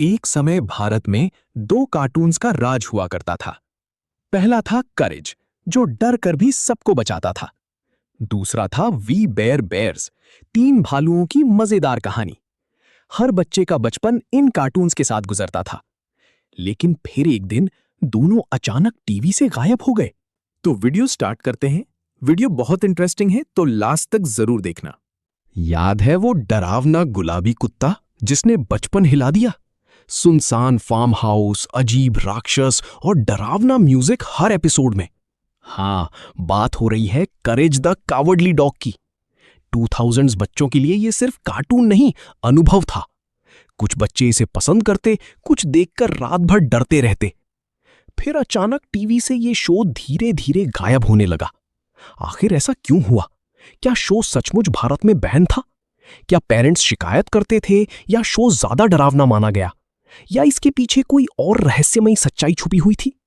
एक समय भारत में दो कार्टून्स का राज हुआ करता था। पहला था करेज, जो डर कर भी सबको बचाता था। दूसरा था वी बेयर बेयर्स, तीन भालुओं की मजेदार कहानी। हर बच्चे का बचपन इन कार्टून्स के साथ गुजरता था। लेकिन फिर एक दिन दोनों अचानक टीवी से गायब हो गए। तो वीडियो स्टार्ट करते हैं। वीडियो बहुत इंटरेस्टिंग है, तो लास्ट तक जरूर देखना। याद है वो डरावना गुलाबी कुत्ता जिसने बचपन हिला दिया? सुनसान फार्म हाउस, अजीब राक्षस और डरावना म्यूजिक हर एपिसोड में। हाँ, बात हो रही है करेज द कावर्डली डॉग की। 2000s बच्चों के लिए ये सिर्फ कार्टून नहीं, अनुभव था। कुछ बच्चे इसे पसंद करते, कुछ देखकर रात भर डरते रहते। फिर अचानक टीवी से ये शो धीरे धीरे गायब होने लगा। आखिर ऐसा क्यों हुआ? क्या शो सचमुच भारत में बैन था? क्या पेरेंट्स शिकायत करते थे, या शो ज्यादा डरावना माना गया, या इसके पीछे कोई और रहस्यमयी सच्चाई छुपी हुई थी?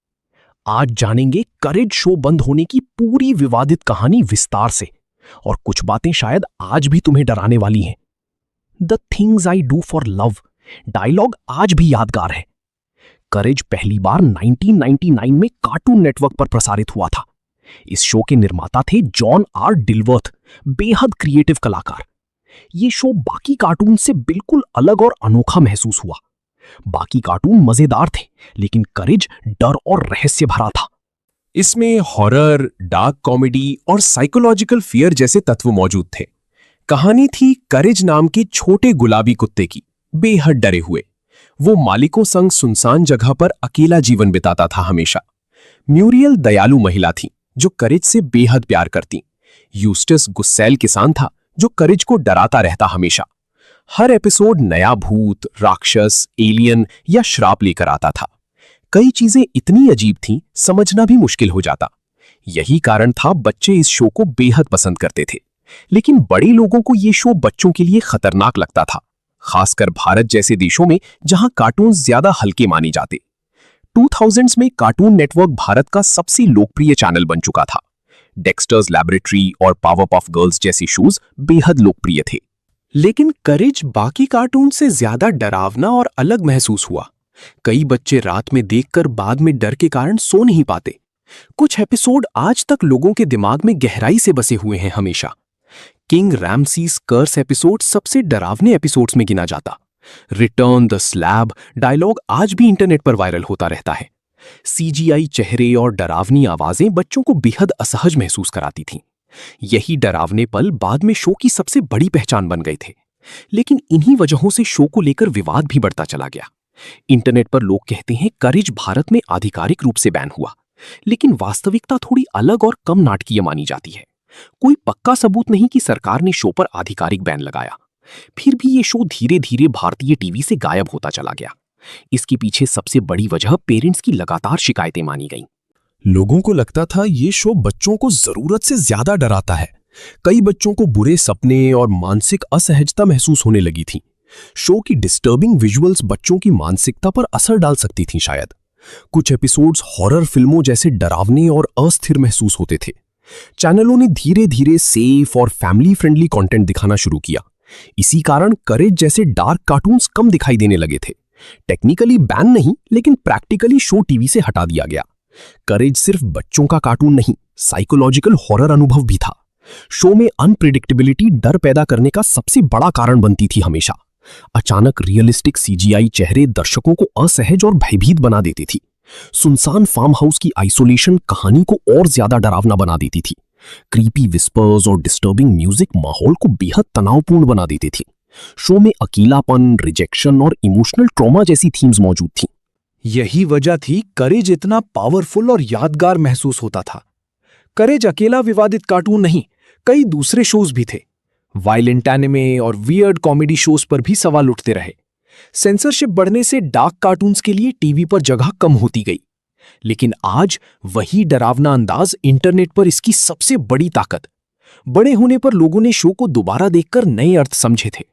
आज जानेंगे करेज शो बंद होने की पूरी विवादित कहानी विस्तार से, और कुछ बातें शायद आज भी तुम्हें डराने वाली हैं। The things I do for love dialogue आज भी यादगार है। करेज पहली बार 1999 में कार्टून नेटवर्क पर प्रसारित हुआ था। इस शो के निर्माता थे जॉन आर डिलवर्थ, बेहद क्रिएटिव कलाकार। ये शो बाकी कार्टून से बिल्कुल अलग और अनोखा महसूस हुआ। बाकी कार्टून मजेदार थे, लेकिन करेज डर और रहस्य भरा था। इसमें हॉरर, डार्क कॉमेडी और साइकोलॉजिकल फियर जैसे तत्व मौजूद थे। कहानी थी करेज नाम के छोटे गुलाबी कुत्ते की, बेहद डरे हुए। वो मालिकों संग सुनसान जगह पर अकेला जीवन बिताता था हमेशा। म्यूरियल दयालु महिला थी जो करेज से बेहद प्यार करती। यूस्टस गुस्सैल किसान था जो करेज को डराता रहता हमेशा। हर एपिसोड नया भूत, राक्षस, एलियन या श्राप लेकर आता था। कई चीजें इतनी अजीब थीं, समझना भी मुश्किल हो जाता। यही कारण था बच्चे इस शो को बेहद पसंद करते थे। लेकिन बड़े लोगों को ये शो बच्चों के लिए खतरनाक लगता था, खासकर भारत जैसे देशों में जहां कार्टून ज्यादा हल्के माने जाते। 2000s में कार्टून नेटवर्क भारत का सबसे लोकप्रिय चैनल बन चुका था। डेक्स्टर्स लैबोरेटरी और पावरपफ गर्ल्स जैसे शोज बेहद लोकप्रिय थे। लेकिन करेज बाकी कार्टून से ज्यादा डरावना और अलग महसूस हुआ। कई बच्चे रात में देखकर बाद में डर के कारण सो नहीं पाते। कुछ एपिसोड आज तक लोगों के दिमाग में गहराई से बसे हुए हैं हमेशा। किंग रैमसीज कर्स एपिसोड सबसे डरावने एपिसोड्स में गिना जाता। रिटर्न द स्लैब डायलॉग आज भी इंटरनेट पर वायरल होता रहता है। सीजीआई चेहरे और डरावनी आवाजें बच्चों को बेहद असहज महसूस कराती थीं। यही डरावने पल बाद में शो की सबसे बड़ी पहचान बन गए थे। लेकिन इन्हीं वजहों से शो को लेकर विवाद भी बढ़ता चला गया। इंटरनेट पर लोग कहते हैं करेज भारत में आधिकारिक रूप से बैन हुआ, लेकिन वास्तविकता थोड़ी अलग और कम नाटकीय मानी जाती है। कोई पक्का सबूत नहीं कि सरकार ने शो पर आधिकारिक बैन लगाया। फिर भी ये शो धीरे धीरे भारतीय टीवी से गायब होता चला गया। इसके पीछे सबसे बड़ी वजह पेरेंट्स की लगातार शिकायतें मानी गईं। लोगों को लगता था ये शो बच्चों को जरूरत से ज्यादा डराता है। कई बच्चों को बुरे सपने और मानसिक असहजता महसूस होने लगी थी। शो की डिस्टर्बिंग विजुअल्स बच्चों की मानसिकता पर असर डाल सकती थीं शायद। कुछ एपिसोड्स हॉरर फिल्मों जैसे डरावने और अस्थिर महसूस होते थे। चैनलों ने धीरे धीरे सेफ और फैमिली फ्रेंडली कंटेंट दिखाना शुरू किया। इसी कारण करेज जैसे डार्क कार्टून्स कम दिखाई देने लगे थे। टेक्निकली बैन नहीं, लेकिन प्रैक्टिकली शो टीवी से हटा दिया गया। करेज सिर्फ बच्चों का कार्टून नहीं, साइकोलॉजिकल हॉरर अनुभव भी था। शो में अनप्रेडिक्टेबिलिटी डर पैदा करने का सबसे बड़ा कारण बनती थी हमेशा। अचानक रियलिस्टिक सीजीआई चेहरे दर्शकों को असहज और भयभीत बना देती थी। सुनसान फार्म हाउस की आइसोलेशन कहानी को और ज्यादा डरावना बना देती थी। क्रीपी विस्पर्स और डिस्टर्बिंग म्यूजिक माहौल को बेहद तनावपूर्ण बना देते थे। शो में अकेलापन, रिजेक्शन और इमोशनल ट्रॉमा जैसी थीम्स मौजूद थीं। यही वजह थी करेज इतना पावरफुल और यादगार महसूस होता था। करेज अकेला विवादित कार्टून नहीं, कई दूसरे शोज भी थे। वायलेंट एनिमे और वियर्ड कॉमेडी शोज पर भी सवाल उठते रहे। सेंसरशिप बढ़ने से डार्क कार्टून्स के लिए टीवी पर जगह कम होती गई। लेकिन आज वही डरावना अंदाज इंटरनेट पर इसकी सबसे बड़ी ताकत। बड़े होने पर लोगों ने शो को दोबारा देखकर नए अर्थ समझे थे।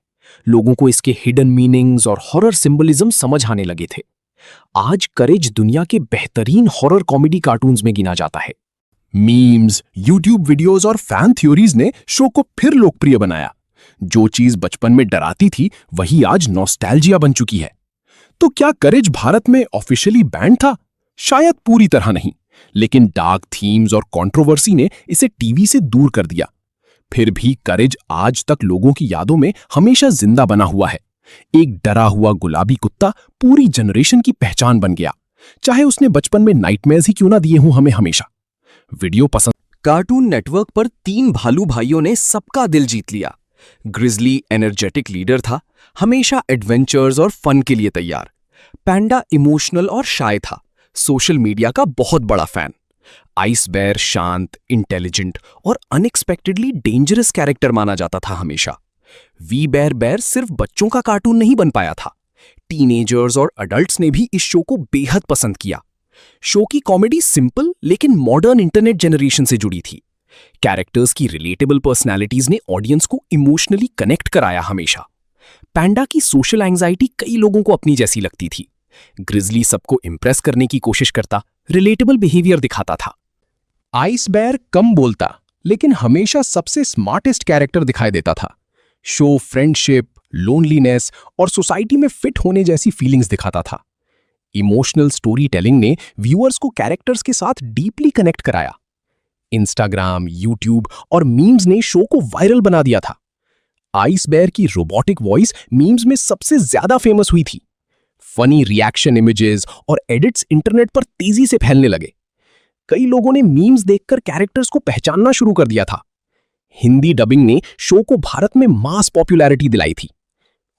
लोगों को इसके हिडन मीनिंग्स और हॉरर सिंबलिज्म समझ आने लगे थे। आज करेज दुनिया के बेहतरीन हॉरर कॉमेडी कार्टून्स में गिना जाता है। मीम्स, यूट्यूब वीडियोस और फैन थ्योरीज ने शो को फिर लोकप्रिय बनाया। जो चीज बचपन में डराती थी वही आज नॉस्टैल्जिया बन चुकी है। तो क्या करेज भारत में ऑफिशियली बैंड था? शायद पूरी तरह नहीं, लेकिन डार्क थीम्स और कंट्रोवर्सी ने इसे टीवी से दूर कर दिया। फिर भी करेज आज तक लोगों की यादों में हमेशा जिंदा बना हुआ है। एक डरा हुआ गुलाबी कुत्ता पूरी जनरेशन की पहचान बन गया, चाहे उसने बचपन में नाइटमेयर्स ही क्यों ना दिए हों हमें हमेशा। वीडियो पसंद। कार्टून नेटवर्क पर 3 भालू भाइयों ने सबका दिल जीत लिया। ग्रिजली एनर्जेटिक लीडर था, हमेशा एडवेंचर्स और फन के लिए तैयार। पैंडा इमोशनल और शाय था, सोशल मीडिया का बहुत बड़ा फैन। आइस बेयर शांत, इंटेलिजेंट और अनएक्सपेक्टेडली डेंजरस कैरेक्टर माना जाता था हमेशा। वी बेयर बेयर सिर्फ बच्चों का कार्टून नहीं बन पाया था, टीनेजर्स और अडल्ट्स ने भी इस शो को बेहद पसंद किया। शो की कॉमेडी सिंपल लेकिन मॉडर्न इंटरनेट जनरेशन से जुड़ी थी। कैरेक्टर्स की रिलेटेबल पर्सनालिटीज ने ऑडियंस को इमोशनली कनेक्ट कराया हमेशा। पैंडा की सोशल एंजाइटी कई लोगों को अपनी जैसी लगती थी। ग्रिजली सबको इंप्रेस करने की कोशिश करता, रिलेटेबल बिहेवियर दिखाता था। आइस बेयर कम बोलता, लेकिन हमेशा सबसे स्मार्टेस्ट कैरेक्टर दिखाई देता था। शो फ्रेंडशिप, लोनलीनेस और सोसाइटी में फिट होने जैसी फीलिंग्स दिखाता था। इमोशनल स्टोरी टेलिंग ने व्यूअर्स को कैरेक्टर्स के साथ डीपली कनेक्ट कराया। इंस्टाग्राम, यूट्यूब और मीम्स ने शो को वायरल बना दिया था। आइस बेयर की रोबोटिक वॉइस मीम्स में सबसे ज्यादा फेमस हुई थी। फनी रिएक्शन इमेजेस और एडिट्स इंटरनेट पर तेजी से फैलने लगे। कई लोगों ने मीम्स देखकर कैरेक्टर्स को पहचानना शुरू कर दिया था। हिंदी डबिंग ने शो को भारत में मास पॉपुलैरिटी दिलाई थी।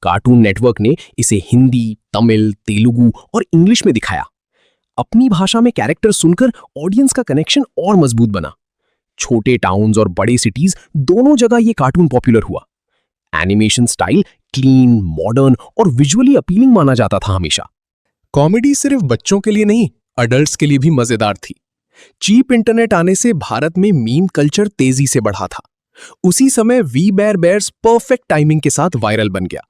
कार्टून नेटवर्क ने इसे हिंदी, तमिल, तेलुगु और इंग्लिश में दिखाया। अपनी भाषा में कैरेक्टर सुनकर ऑडियंस का कनेक्शन और मजबूत बना। छोटे टाउन्स और बड़े सिटीज दोनों जगह ये कार्टून पॉपुलर हुआ। एनिमेशन स्टाइल क्लीन, मॉडर्न और विजुअली अपीलिंग माना जाता था हमेशा। कॉमेडी सिर्फ बच्चों के लिए नहीं, अडल्ट्स के लिए भी मजेदार थी। चीप इंटरनेट आने से भारत में मीम कल्चर तेजी से बढ़ा था। उसी समय we bare bears perfect timing के साथ वायरल बन गया।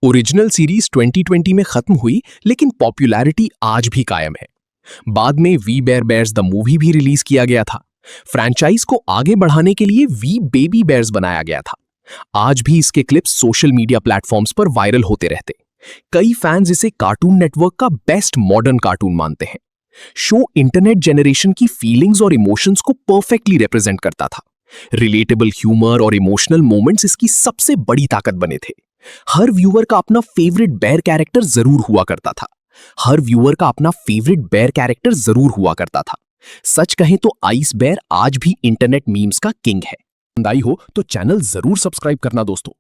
ओरिजिनल सीरीज 2020 में खत्म हुई, लेकिन पॉपुलैरिटी आज भी कायम है। बाद में we bare bears the movie भी रिलीज किया गया था। फ्रैंचाइज को आगे बढ़ाने के लिए वी बेबी बेयर्स बनाया गया था। आज भी इसके क्लिप्स सोशल मीडिया प्लेटफॉर्म्स पर वायरल होते रहते। कई फैंस इसे कार्टून नेटवर्क का बेस्ट मॉडर्न कार्टून मानते हैं। शो इंटरनेट जनरेशन की फीलिंग्स और इमोशंस को परफेक्टली रिप्रेजेंट करता था। रिलेटेबल ह्यूमर और इमोशनल मोमेंट्स इसकी सबसे बड़ी ताकत बने थे। हर व्यूअर का अपना फेवरेट बेयर कैरेक्टर जरूर हुआ करता था। सच कहें तो आइस बेयर आज भी इंटरनेट मीम्स का किंग है। पसंद आई हो तो चैनल जरूर सब्सक्राइब करना दोस्तों।